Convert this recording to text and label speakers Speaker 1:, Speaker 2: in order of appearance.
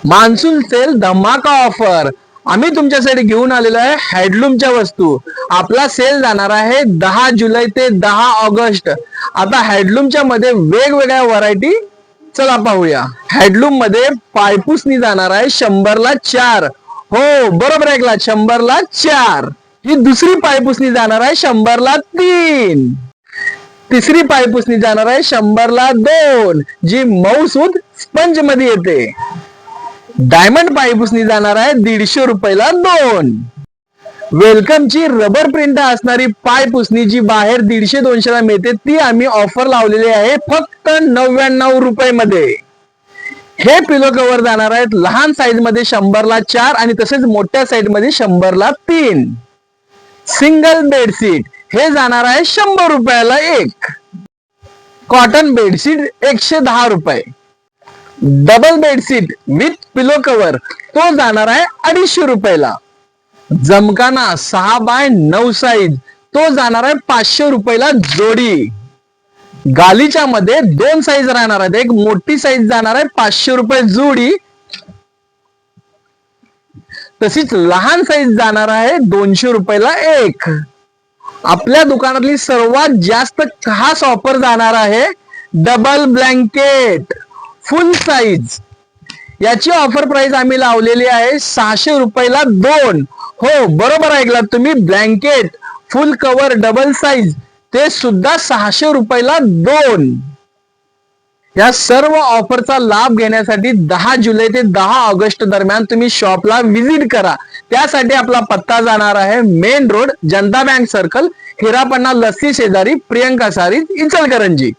Speaker 1: Monsoon sale धमाका offer आम्ही तुमच्यासाठी घेऊन आलेलो आहे हँडलूमच्या वस्तू। आपला सेल जाणार आहे 10 जुलै ते 10 ऑगस्ट। आता हँडलूमच्या मध्ये वेगवेगळ्या व्हरायटी चला पाहूया। हँडलूम मध्ये पायपुसणी जाणार आहे 100 ला 4। हो बरोबर ऐकला, 100 ला 4। ही दुसरी पायपुसणी जाणार आहे 100 ला 3। तिसरी पायपुसणी जाणार आहे 100 ला 2, जी मऊसूद स्पंज मध्ये येते। डायमंड पायपुसणी जाणार आहे 150 रुपयाला 2। वेलकमची रबर प्रिंट असणारी पायपुसणी जी बाहेर 150-200 ला मिळते, ती आम्ही ऑफर लावलेली आहे फक्त 99 रुपये मध्ये। हे पिलो कव्हर जाणार आहेत लहान साईज मध्ये 100 ला 4 आणि तसेच मोठ्या साईज मध्ये 100 ला 3। सिंगल बेडशीट हे जाणार आहे 100 रुपयाला 1। कॉटन बेडशीट 110 रुपये। Double bedsheet with pillow cover तो जाणार आहे 250 रुपयाला। जमकाना 6 बाय 9 साईज तो जाणार आहे 500 रुपयाला जोडी। गालीच्या मध्ये 2 साईज राहणार आहेत, एक मोठी साईज जाणार आहे 500 रुपये जोडी, तशीच लहान साईज जाणार आहे 200 रुपयाला 1। आपल्या दुकानातली सर्वात जास्त खास ऑफर जाणार आहे डबल ब्लँकेट फुल साईज। याची ऑफर प्राइस आम्ही लावलेली आहे 600 रुपयाला 2। हो बरोबर ऐकलात तुम्ही, ब्लँकेट फुल कव्हर डबल साईज ते सुद्धा 600 रुपयाला 2। या सर्व ऑफरचा लाभ घेण्यासाठी 10 जुलै ते 10 ऑगस्ट दरम्यान तुम्ही शॉपला व्हिजिट करा। त्यासाठी आपला पत्ता जाणार आहे मेन रोड, जनता बँक सर्कल, हिरापन्ना लस्सी शेजारी, प्रियंका सारीज, इचलकरंजी।